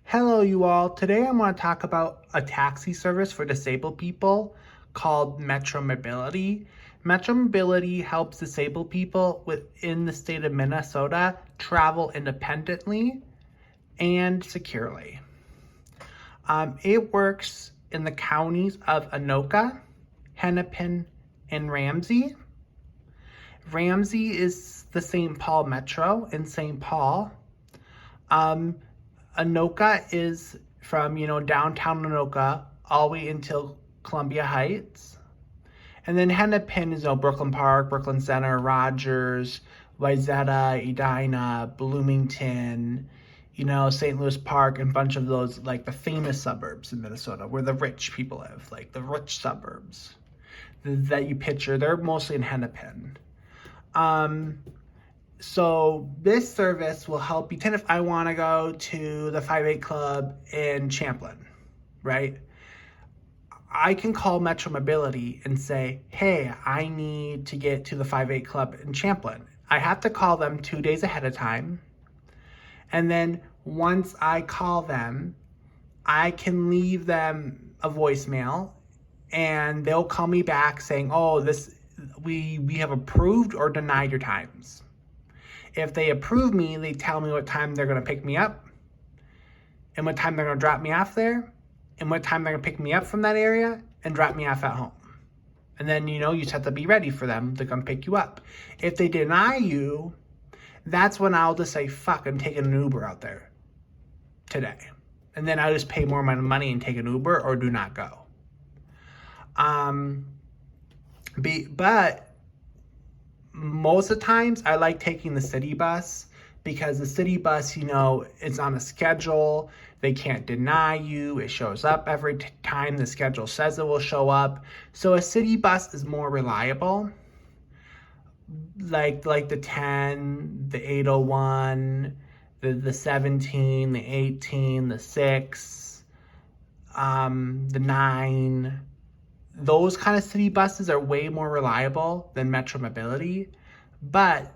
Hello, you all. Today I want to talk about a taxi service for disabled people called Metro Mobility. Metro Mobility helps disabled people within the state of Minnesota travel independently and securely. It works in the counties of Anoka, Hennepin, and Ramsey. Ramsey is the St. Paul Metro in St. Paul. Anoka is from, downtown Anoka all the way until Columbia Heights. And then Hennepin is, Brooklyn Park, Brooklyn Center, Rogers, Wayzata, Edina, Bloomington, St. Louis Park, and a bunch of those, like the famous suburbs in Minnesota where the rich people live, like the rich suburbs that you picture. They're mostly in Hennepin. So this service will help you. If I want to go to the 5-8 Club in Champlin, right? I can call Metro Mobility and say, hey, I need to get to the 5-8 Club in Champlin. I have to call them 2 days ahead of time. And then once I call them, I can leave them a voicemail and they'll call me back saying, oh, we have approved or denied your times. If they approve me, they tell me what time they're going to pick me up and what time they're going to drop me off there and what time they're going to pick me up from that area and drop me off at home. And then, you just have to be ready for them to come pick you up. If they deny you, that's when I'll just say, fuck, I'm taking an Uber out there today. And then I'll just pay more money and take an Uber or do not go. But most of the times I like taking the city bus because the city bus, it's on a schedule. They can't deny you. It shows up every time the schedule says it will show up. So a city bus is more reliable. Like the 10, the 801, the 17, the 18, the 6, the 9. Those kind of city buses are way more reliable than Metro Mobility. But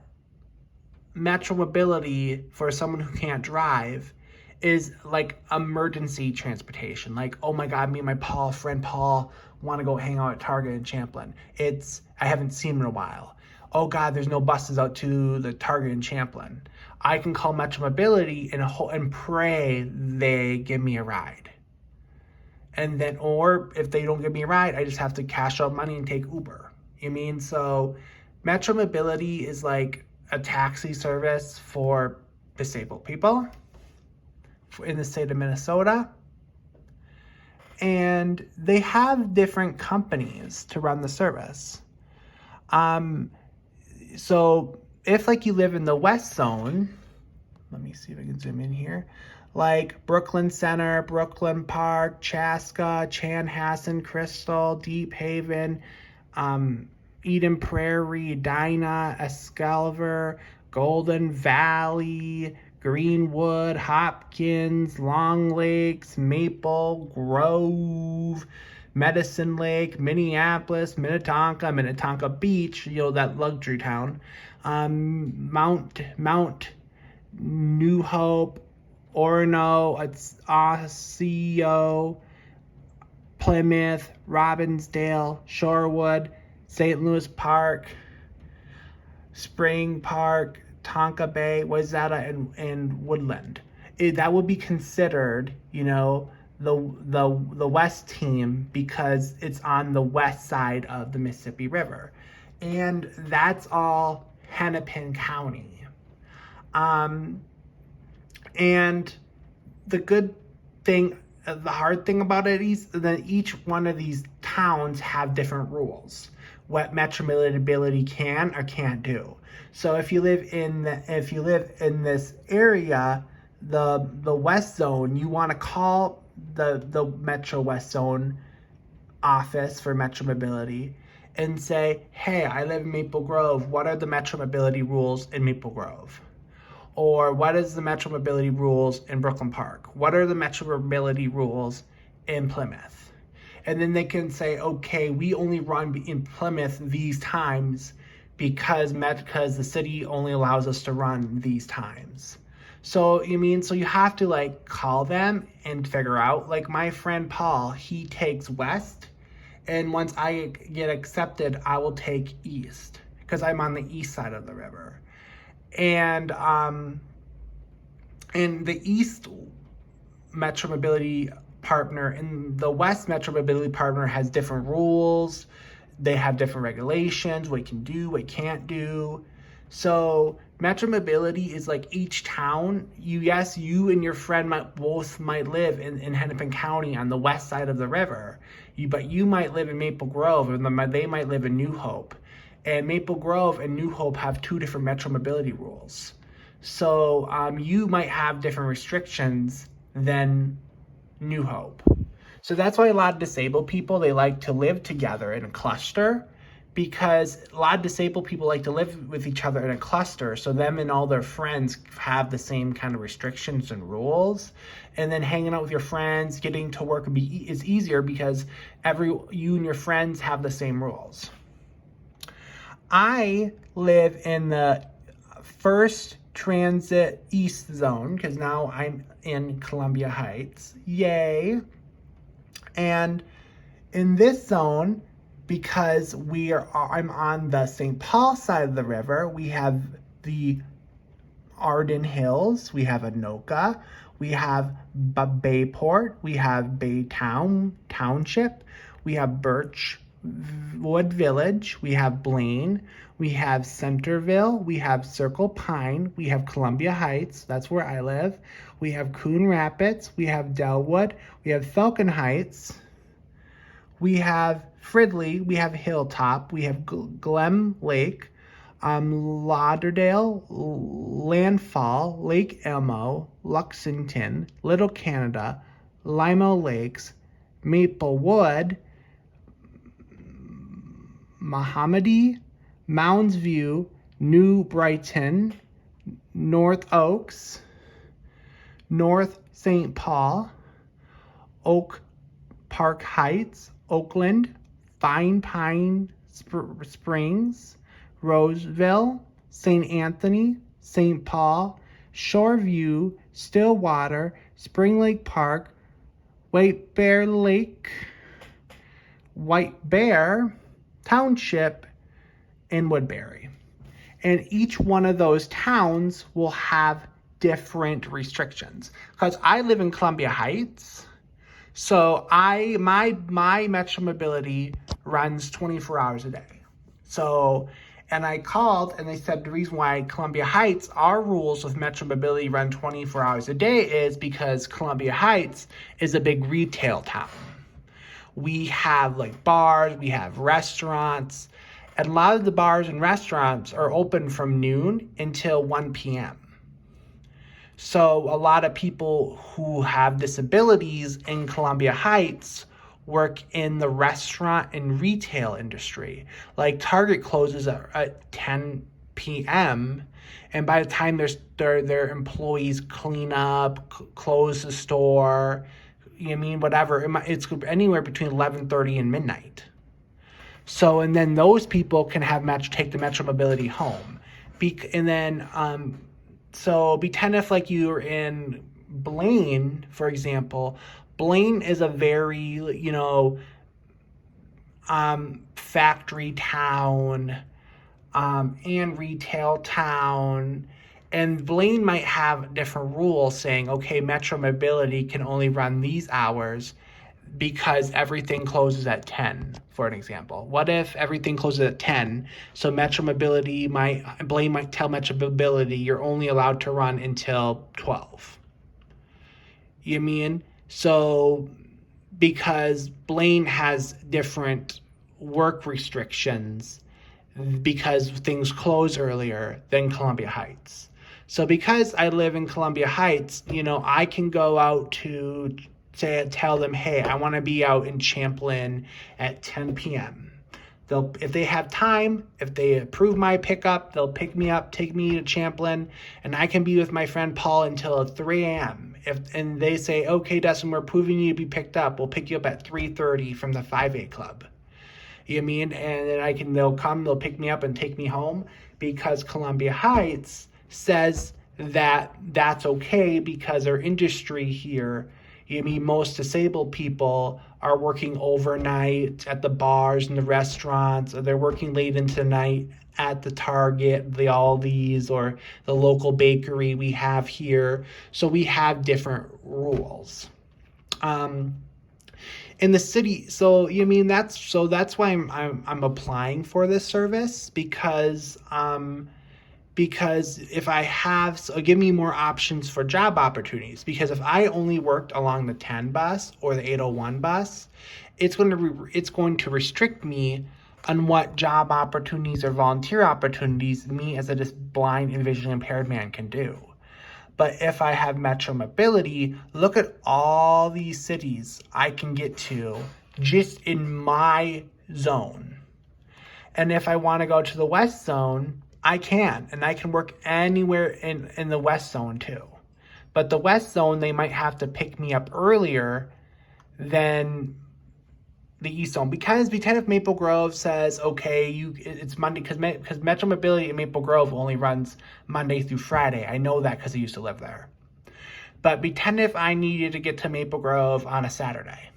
Metro Mobility, for someone who can't drive, is like emergency transportation. Like, oh my God, me and my friend Paul want to go hang out at Target in Champlin. I haven't seen him in a while. Oh God, there's no buses out to the Target in Champlin. I can call Metro Mobility and pray they give me a ride. And then, or if they don't give me a ride, I just have to cash out money and take Uber. So Metro Mobility is like a taxi service for disabled people in the state of Minnesota. And they have different companies to run the service. So if you live in the West Zone, let me see if I can zoom in here. Like Brooklyn Center, Brooklyn Park, Chaska, Chanhassen, Crystal, Deep Haven, Eden Prairie, Edina, Escalver, Golden Valley, Greenwood, Hopkins, Long Lakes, Maple, Grove, Medicine Lake, Minneapolis, Minnetonka Beach, that luxury town, Mount New Hope, Orono, Osseo, Plymouth, Robbinsdale, Shorewood, St. Louis Park, Spring Park, Tonka Bay, Wayzata, and Woodland. That would be considered, the West team because it's on the west side of the Mississippi River. And that's all Hennepin County. And the hard thing about it is that each one of these towns have different rules, what Metro Mobility can or can't do. So if you live in this area, the West Zone, you want to call the Metro West Zone office for Metro Mobility and say, hey, I live in Maple Grove. What are the Metro Mobility rules in Maple Grove? Or what is the Metro Mobility rules in Brooklyn Park? What are the Metro Mobility rules in Plymouth? And then they can say, okay, we only run in Plymouth these times because the city only allows us to run these times. So you have to like call them and figure out. Like my friend Paul, he takes west, and once I get accepted, I will take east because I'm on the east side of the river. And in the east Metro Mobility partner and the West Metro Mobility partner has different rules. They have different regulations, what you can do, what you can't do. So Metro Mobility is like each town. You and your friend might live in Hennepin County on the west side of the river. But you might live in Maple Grove, and they might live in New Hope. And Maple Grove and New Hope have two different Metro Mobility rules. So you might have different restrictions than New Hope. So that's why a lot of disabled people, they like to live together in a cluster, because a lot of disabled people like to live with each other in a cluster, so them and all their friends have the same kind of restrictions and rules. And then hanging out with your friends, getting to work is easier because you and your friends have the same rules. I live in the first transit east zone because now I'm in Columbia Heights. Yay. And in this zone, because I'm on the St. Paul side of the river, we have the Arden Hills, we have Anoka, we have Bayport, we have Baytown Township, we have Birchwood Village, we have Blaine, we have Centerville, we have Circle Pine, we have Columbia Heights, that's where I live, we have Coon Rapids, we have Delwood, we have Falcon Heights, we have Fridley, we have Hilltop, we have Glen Lake, Lauderdale, Landfall, Lake Elmo, Lexington, Little Canada, Limo Lakes, Maplewood, Mahamady, Mounds View, New Brighton, North Oaks, North St. Paul, Oak Park Heights, Oakland, Fine Pine Springs, Roseville, St. Anthony, St. Paul, Shoreview, Stillwater, Spring Lake Park, White Bear Lake, White Bear Township, and Woodbury. And each one of those towns will have different restrictions. Because I live in Columbia Heights, so my Metro Mobility runs 24 hours a day. So, and I called and they said the reason why Columbia Heights, our rules with Metro Mobility run 24 hours a day is because Columbia Heights is a big retail town. We have like bars, we have restaurants, and a lot of the bars and restaurants are open from noon until 1 p.m. So a lot of people who have disabilities in Columbia Heights work in the restaurant and retail industry. Like Target closes at 10 p.m. and by the time their employees clean up, close the store, whatever, it's anywhere between 11:30 and midnight. So, and then those people can take the Metro Mobility home. So pretend if like you're in Blaine, for example. Blaine is a very, factory town and retail town. And Blaine might have different rules saying, okay, Metro Mobility can only run these hours because everything closes at 10, for an example. What if everything closes at 10? So Blaine might tell Metro Mobility you're only allowed to run until 12. So because Blaine has different work restrictions because things close earlier than Columbia Heights. So because I live in Columbia Heights, I can go out to tell them, hey, I want to be out in Champlin at 10 p.m. If they have time, if they approve my pickup, they'll pick me up, take me to Champlin, and I can be with my friend Paul until 3 a.m. And they say, okay, Dustin, we're approving you to be picked up. We'll pick you up at 3:30 from the 5A club. And then they'll pick me up and take me home because Columbia Heights says that's okay because our industry here, I mean, most disabled people are working overnight at the bars and the restaurants, or they're working late into the night at the Target, the Aldi's, or the local bakery we have here. So we have different rules. In the city, so you mean that's why I'm applying for this service, because if I have, so give me more options for job opportunities. Because if I only worked along the 10 bus or the 801 bus, it's going to restrict me on what job opportunities or volunteer opportunities me as a blind and visually impaired man can do. But if I have Metro Mobility, look at all these cities I can get to just in my zone. And if I want to go to the West Zone, I can. And I can work anywhere in the West Zone too. But the West Zone, they might have to pick me up earlier than the East Zone. Because if Maple Grove says, okay, it's Monday, because Metro Mobility in Maple Grove only runs Monday through Friday. I know that because I used to live there. But pretend if I needed to get to Maple Grove on a Saturday.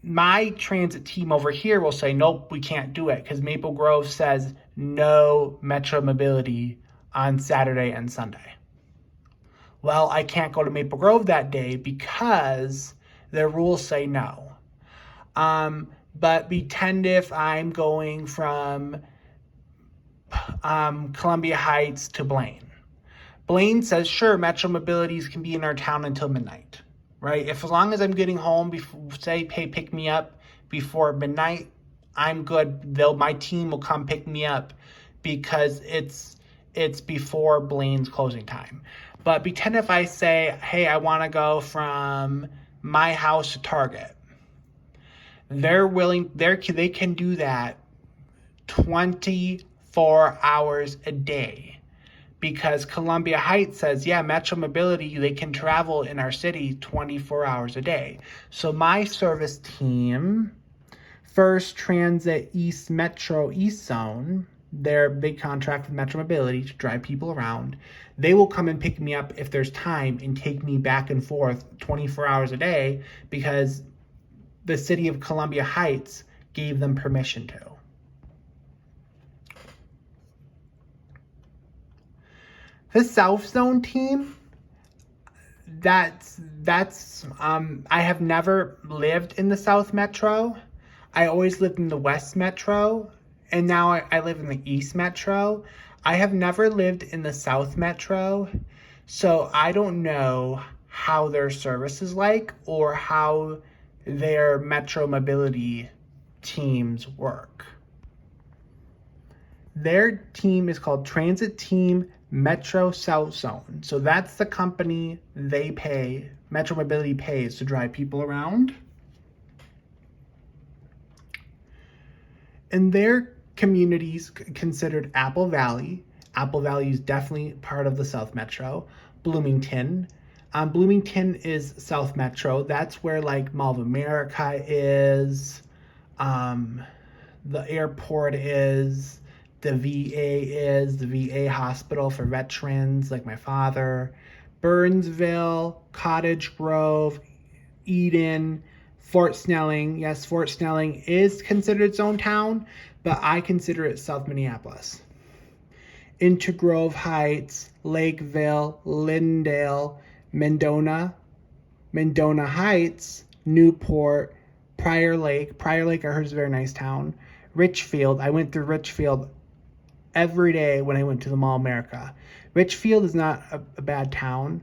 My transit team over here will say, nope, we can't do it because Maple Grove says no Metro Mobility on Saturday and Sunday. Well, I can't go to Maple Grove that day because their rules say no. But pretend if I'm going from Columbia Heights to Blaine. Blaine says, sure, Metro Mobilities can be in our town until midnight. Right? As long as I'm getting home, say, hey, pick me up before midnight, I'm good. My team will come pick me up because it's before Blaine's closing time. But pretend if I say, hey, I want to go from my house to Target. They can do that 24 hours a day. Because Columbia Heights says, yeah, Metro Mobility, they can travel in our city 24 hours a day. So my service team, First Transit East Metro East Zone, they contract with Metro Mobility to drive people around. They will come and pick me up if there's time and take me back and forth 24 hours a day because the city of Columbia Heights gave them permission to. The South Zone team, I have never lived in the South Metro. I always lived in the West Metro, and now I live in the East Metro. I have never lived in the South Metro, so I don't know how their service is like or how their Metro Mobility teams work. Their team is called Transit Team Metro South Zone. So that's the company they pay, Metro Mobility pays to drive people around. And their communities considered Apple Valley. Apple Valley is definitely part of the South Metro. Bloomington. Bloomington is South Metro. That's where like Mall of America is. The airport is. The VA hospital for veterans like my father. Burnsville, Cottage Grove, Eden, Fort Snelling. Yes, Fort Snelling is considered its own town, but I consider it South Minneapolis. Into Grove Heights, Lakeville, Lindale, Mendona Heights, Newport, Prior Lake. Prior Lake I heard is a very nice town. Richfield. I went through Richfield every day when I went to the Mall of America. Richfield is not a bad town.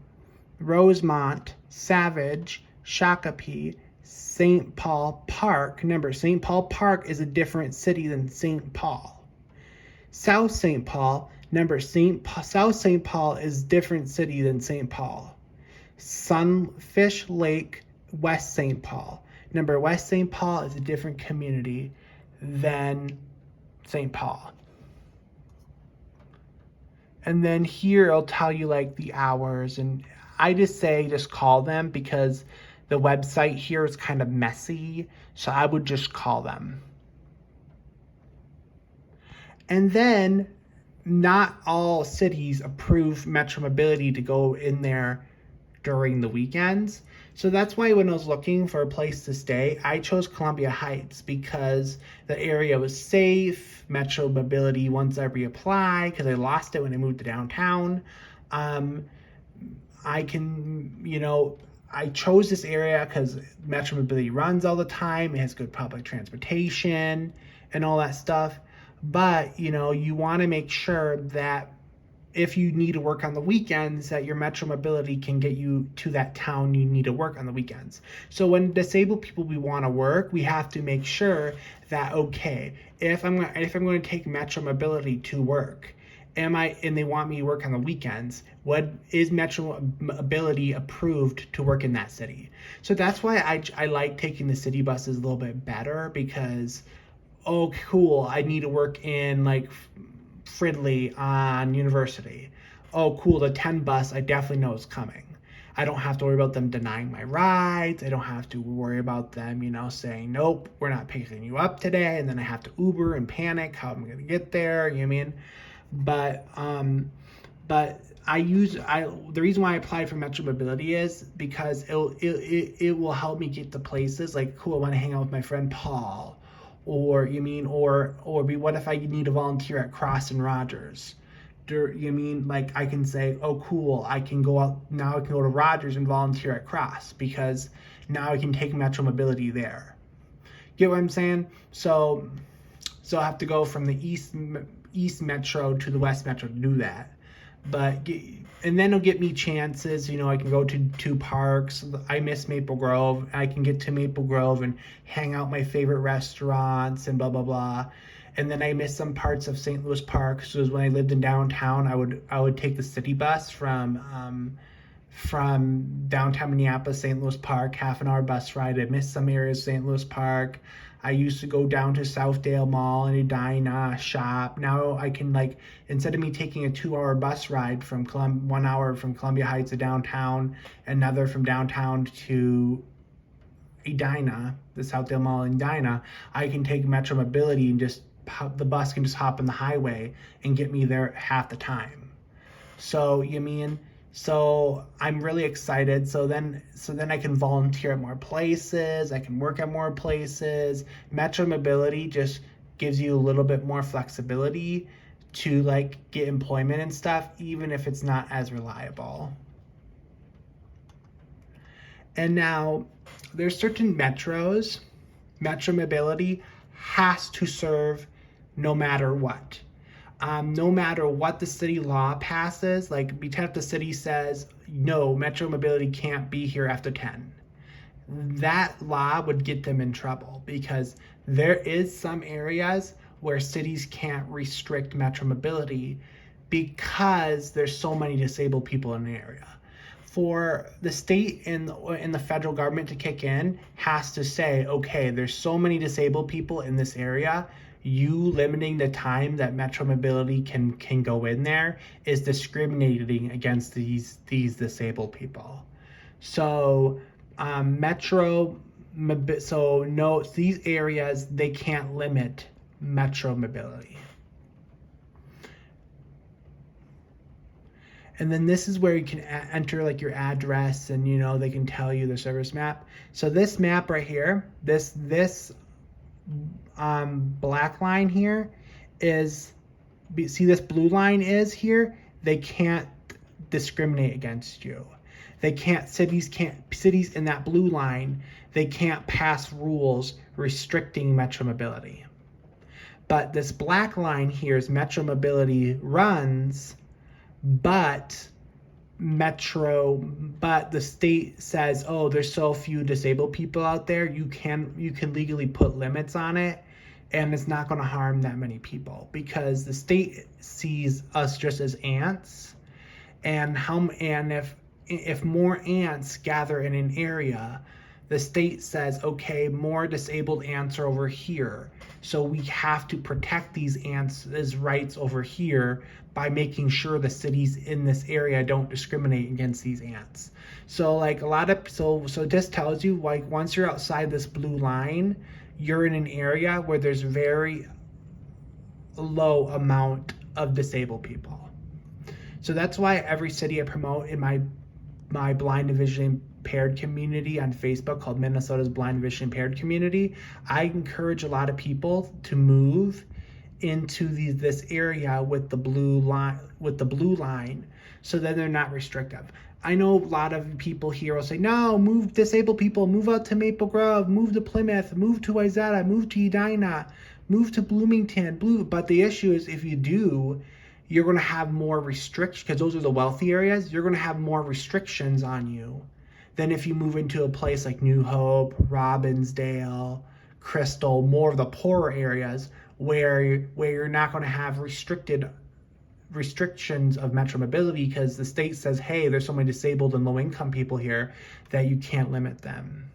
Rosemont, Savage, Shakopee, St. Paul Park. Remember, St. Paul Park is a different city than St. Paul. South St. Paul. Remember, South St. Paul is a different city than St. Paul. Sunfish Lake, West St. Paul. Remember, West St. Paul is a different community than St. Paul. And then here it'll tell you like the hours, and I just say just call them because the website here is kind of messy, so I would just call them. And then not all cities approve Metro Mobility to go in there during the weekends. So that's why when I was looking for a place to stay, I chose Columbia Heights because the area was safe. Metro Mobility, once I reapply, because I lost it when I moved to downtown, um, I can, I chose this area because Metro Mobility runs all the time. It has good public transportation and all that stuff. But, you want to make sure that if you need to work on the weekends, that your Metro Mobility can get you to that town you need to work on the weekends. So when disabled people we want to work, we have to make sure that, okay, if I'm going to take Metro Mobility to work, and they want me to work on the weekends, what is Metro Mobility approved to work in that city? So that's why I like taking the city buses a little bit better, because, oh cool, I need to work in like Fridley on University. Oh cool, the 10 bus, I definitely know is coming. I don't have to worry about them denying my rides. I don't have to worry about them, saying, nope, we're not picking you up today. And then I have to Uber and panic how I'm going to get there. You know what I mean? But the reason why I applied for Metro Mobility is because it will help me get to places like, cool, I want to hang out with my friend Paul, or what if I need to volunteer at Cross and Rogers? Like I can say, oh cool, I can go out now. I can go to Rogers and volunteer at Cross because now I can take Metro Mobility there. Get what I'm saying? So I have to go from the East Metro to the West Metro to do that. And then it'll get me chances. I can go to two parks. I miss Maple Grove. I can get to Maple Grove and hang out my favorite restaurants and blah blah blah. And then I miss some parts of St. Louis Park. So when I lived in downtown, I would take the city bus from downtown Minneapolis, St. Louis Park, half an hour bus ride. I missed some areas of St. Louis Park. I used to go down to Southdale Mall and Edina, shop. Now I can, like, instead of me taking a 2-hour bus ride from 1 hour from Columbia Heights to downtown, another from downtown to Edina, the Southdale Mall in Edina, I can take Metro Mobility and the bus can just hop on the highway and get me there half the time. So I'm really excited. So then I can volunteer at more places. I can work at more places. Metro Mobility just gives you a little bit more flexibility to like get employment and stuff, even if it's not as reliable. And now there's certain metros Metro Mobility has to serve no matter what. No matter what the city law passes, like if the city says, no, Metro Mobility can't be here after 10, that law would get them in trouble, because there is some areas where cities can't restrict Metro Mobility because there's so many disabled people in the area. For the state and the federal government to kick in, has to say, okay, there's so many disabled people in this area, you limiting the time that Metro Mobility can go in there is discriminating against these disabled people. So these areas, they can't limit Metro Mobility. And then this is where you can enter like your address, and they can tell you the service map. So this map right here, this black line here is, see this blue line is here, they can't discriminate against you. Cities in that blue line, they can't pass rules restricting Metro Mobility. But this black line here is Metro Mobility runs, but the state says, oh, there's so few disabled people out there, you can legally put limits on it, and it's not going to harm that many people, because the state sees us just as ants, and if more ants gather in an area, the state says, okay, more disabled ants are over here, so we have to protect these ants' rights over here by making sure the cities in this area don't discriminate against these ants. So like so it just tells you, like, once you're outside this blue line, you're in an area where there's very low amount of disabled people. So that's why every city I promote in my blind and visually impaired community on Facebook, called Minnesota's Blind and Visually Impaired Community, I encourage a lot of people to move into this area with the blue line, so that they're not restrictive. I know a lot of people here will say, no, move disabled people, move out to Maple Grove, move to Plymouth, move to Wayzata, move to Edina, move to Bloomington. But the issue is, if you do, you're going to have more restrictions, because those are the wealthy areas. You're going to have more restrictions on you than if you move into a place like New Hope, Robbinsdale, Crystal, more of the poorer areas, where you're not going to have restrictions of metro mobility, because the state says, hey, there's so many disabled and low income people here that you can't limit them.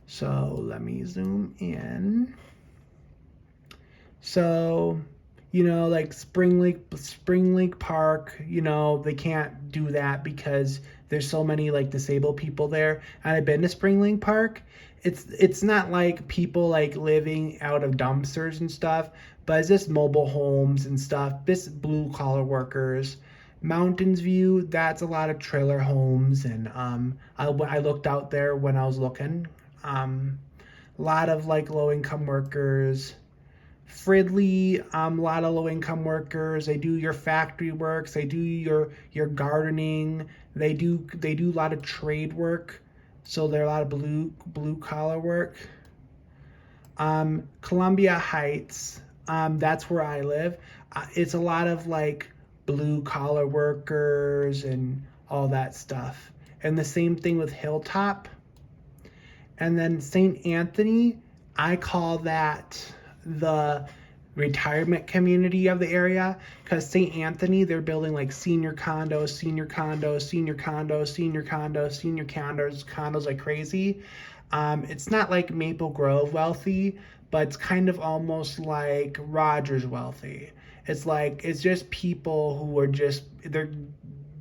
So let me zoom in. So, like Spring Lake Park, they can't do that because there's so many like disabled people there. And I've been to Spring Lake Park. It's not like people like living out of dumpsters and stuff, but it's just mobile homes and stuff. This blue collar workers. Mountains View, that's a lot of trailer homes, and I looked out there when I was looking. A lot of like low income workers. Fridley, a lot of low income workers. They do your factory works. They do your gardening. They do a lot of trade work. So there are a lot of blue collar work. Columbia Heights, that's where I live. It's a lot of like blue collar workers and all that stuff. And the same thing with Hilltop. And then St. Anthony, I call that the retirement community of the area, because St. Anthony, they're building like senior condos like crazy. It's not like Maple Grove wealthy, but it's kind of almost like Rogers wealthy. It's just people who are they're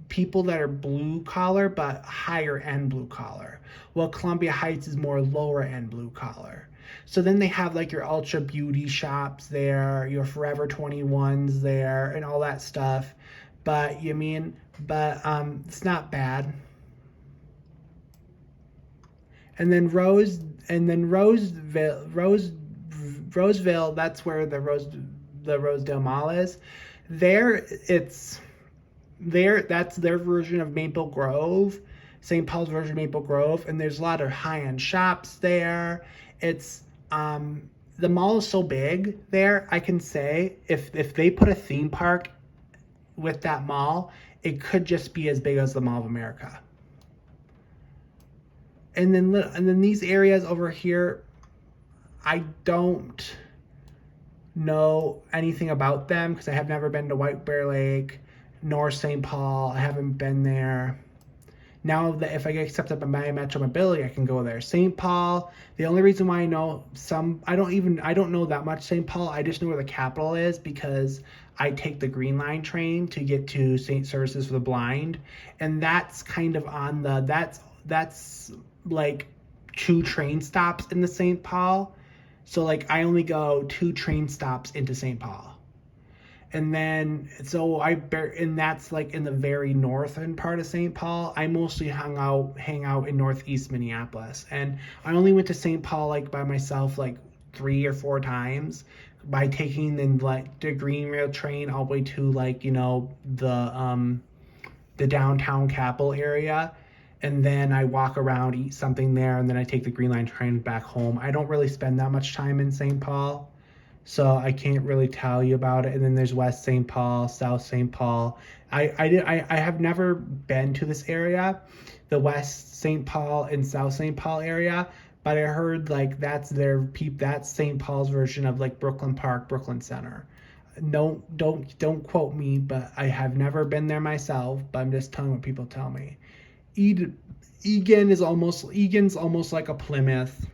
people that are blue collar but higher end blue collar. Well, Columbia Heights is more lower end blue collar. So then they have like your Ultra Beauty shops there, your Forever 21s there, and all that stuff. But it's not bad. And then Roseville, that's where the Rosedale Mall is. That's their version of Maple Grove, St. Paul's version of Maple Grove, and there's a lot of high-end shops there. The mall is so big there, I can say if they put a theme park with that mall, it could just be as big as the Mall of America. And then these areas over here, I don't know anything about them because I have never been to White Bear Lake nor St. Paul. I haven't been there. Now that if I get accepted by my Metro Mobility, I can go there. St. Paul, the only reason why I know I don't know that much St. Paul. I just know where the Capitol is because I take the Green Line train to get to St. Services for the Blind. And that's kind of on that's like 2 train stops in the St. Paul. So like I only go 2 train stops into St. Paul. And then, and that's like in the very northern part of St. Paul. I mostly hang out in northeast Minneapolis. And I only went to St. Paul like by myself like 3 or 4 times by taking the Green Rail train all the way to like, the downtown Capitol area. And then I walk around, eat something there, and then I take the Green Line train back home. I don't really spend that much time in St. Paul, so I can't really tell you about it. And then there's West St. Paul, South St. Paul. I have never been to this area, the West St. Paul and South St. Paul area, but I heard like that's St. Paul's version of like Brooklyn Park, Brooklyn Center. Don't quote me, but I have never been there myself, but I'm just telling what people tell me. Egan's almost like a Plymouth.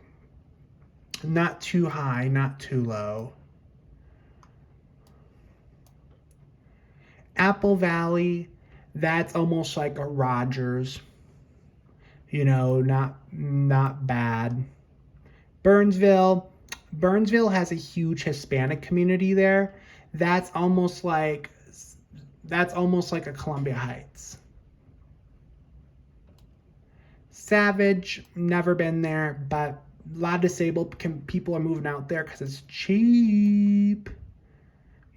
Not too high, not too low. Apple Valley, that's almost like a Rogers. Not bad. Burnsville has a huge Hispanic community there. That's almost like a Columbia Heights. Savage, never been there, but a lot of disabled people are moving out there because it's cheap.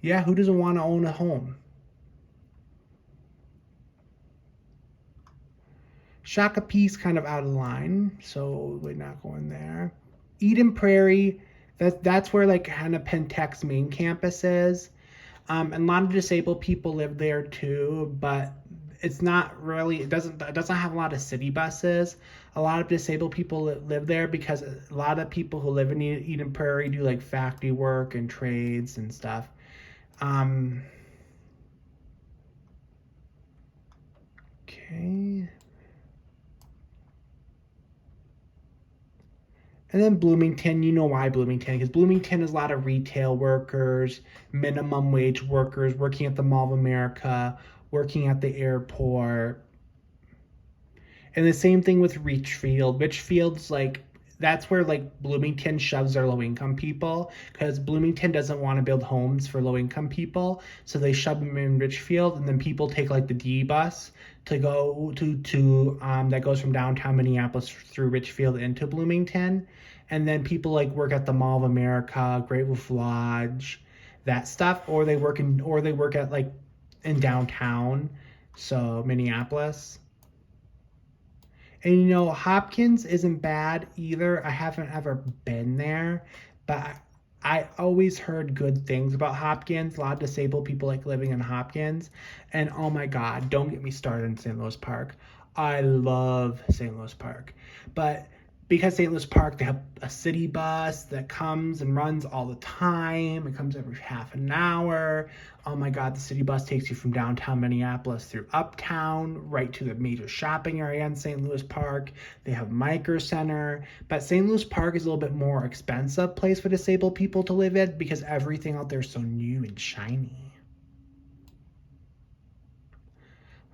Yeah, who doesn't want to own a home? Shakopee's kind of out of line, so we're not going there. Eden Prairie, that's where like kind of Pentek's main campus is. And a lot of disabled people live there too, but it's not really, it doesn't have a lot of city buses. A lot of disabled people live there because a lot of people who live in Eden Prairie do like factory work and trades and stuff. Okay. And then Bloomington, you know why Bloomington? Because Bloomington is a lot of retail workers, minimum wage workers working at the Mall of America, working at the airport. And the same thing with Richfield. Richfield's like, that's where like Bloomington shoves their low income people because Bloomington doesn't want to build homes for low income people. So they shove them in Richfield, and then people take like the D bus to go to that goes from downtown Minneapolis through Richfield into Bloomington. And then people like work at the Mall of America, Great Wolf Lodge, that stuff, or they work at like in downtown, so Minneapolis. And you know, Hopkins isn't bad either. I haven't ever been there, but I always heard good things about Hopkins. A lot of disabled people like living in Hopkins. And oh my God, don't get me started in St. Louis Park. I love St. Louis Park. But because St. Louis Park, they have a city bus that comes and runs all the time. It comes every half an hour. Oh my God, the city bus takes you from downtown Minneapolis through uptown, right to the major shopping area in St. Louis Park. They have Micro Center. But St. Louis Park is a little bit more expensive place for disabled people to live in because everything out there is so new and shiny.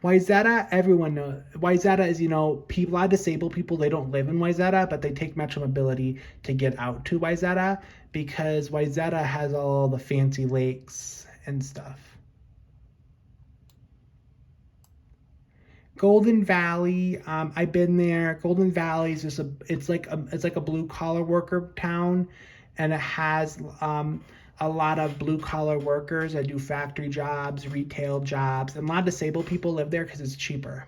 Wayzata, everyone knows. Wayzata is, you know, people, a lot of disabled people, they don't live in Wayzata, but they take Metro Mobility to get out to Wayzata because Wayzata has all the fancy lakes and stuff. Golden Valley, I've been there. Golden Valley is just it's like a blue collar worker town, and it has a lot of blue collar workers that do factory jobs, retail jobs, and a lot of disabled people live there because it's cheaper.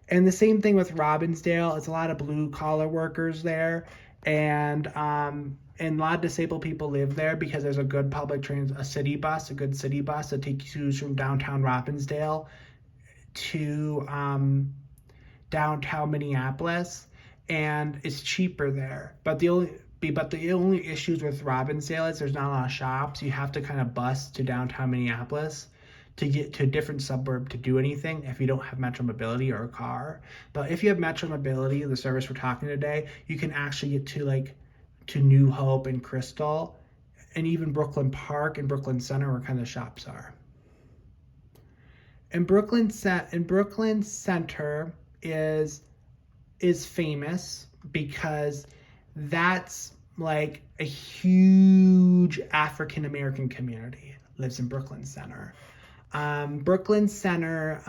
And the same thing with Robbinsdale. It's a lot of blue collar workers there, and a lot of disabled people live there because there's a good a good city bus that takes you from downtown Robbinsdale to downtown Minneapolis, and it's cheaper there. But the only issues with Robbinsdale is there's not a lot of shops. You have to kind of bus to downtown Minneapolis to get to a different suburb to do anything if you don't have Metro Mobility or a car. But if you have Metro Mobility, the service we're talking today, you can actually get to New Hope and Crystal, and even Brooklyn Park and Brooklyn Center where kind of the shops are. And Brooklyn Center is famous because that's like a huge African American community lives in Brooklyn Center. Brooklyn Center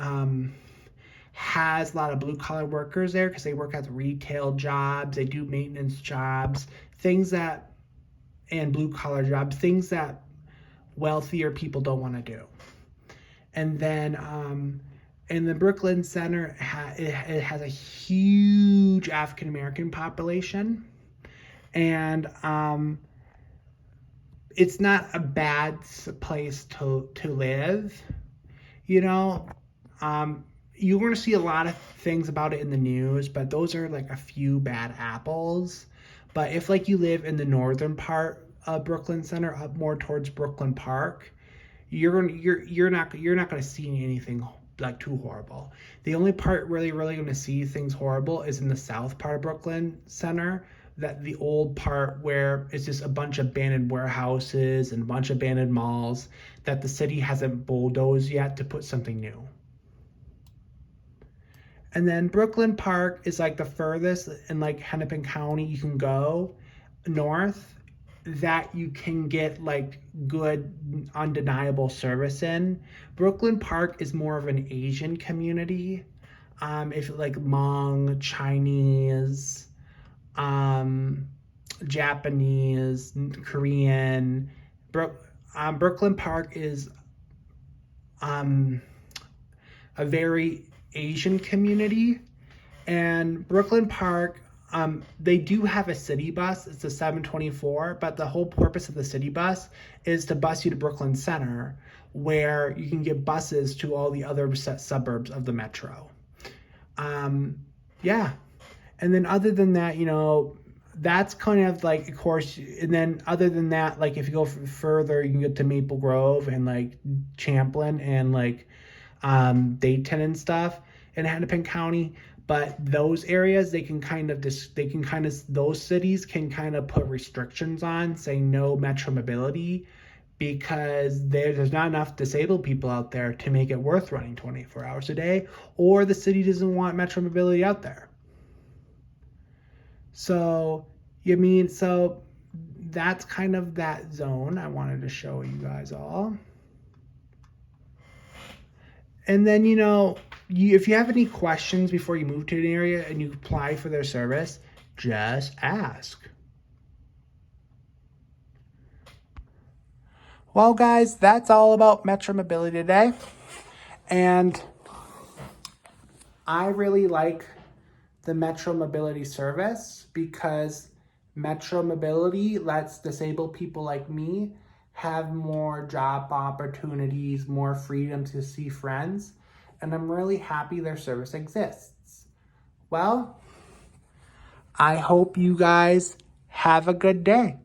has a lot of blue collar workers there because they work at the retail jobs, they do maintenance jobs, and blue collar jobs, things that wealthier people don't want to do. And then in the Brooklyn Center, it has a huge African American population, and it's not a bad place to live. You know, you're going to see a lot of things about it in the news, but those are like a few bad apples. But if like you live in the northern part of Brooklyn Center, up more towards Brooklyn Park, you're not going to see anything like too horrible. The only part really going to see things horrible is in the south part of Brooklyn Center, that the old part where it's just a bunch of abandoned warehouses and a bunch of abandoned malls that the city hasn't bulldozed yet to put something new. And then Brooklyn Park is like the furthest in like Hennepin County you can go north. that you can get like good, undeniable service in. Brooklyn Park is more of an Asian community. If like Hmong, Chinese, um, Japanese, Korean. Brooklyn Park is um, a very Asian community. And Brooklyn Park, they do have a city bus. It's a 724, but the whole purpose of the city bus is to bus you to Brooklyn Center, where you can get buses to all the other suburbs of the metro. Yeah. And then other than that, that's kind of like, of course, and then other than that, like if you go further, you can get to Maple Grove and like Champlin and like Dayton and stuff in Hennepin County. But those areas, those cities can kind of put restrictions on, saying no metro mobility, because there's not enough disabled people out there to make it worth running 24 hours a day, or the city doesn't want metro mobility out there. So that's kind of that zone I wanted to show you guys all. And then, if you have any questions before you move to an area and you apply for their service, just ask. Well, guys, that's all about Metro Mobility today. And I really like the Metro Mobility service because Metro Mobility lets disabled people like me have more job opportunities, more freedom to see friends, and I'm really happy their service exists. Well, I hope you guys have a good day.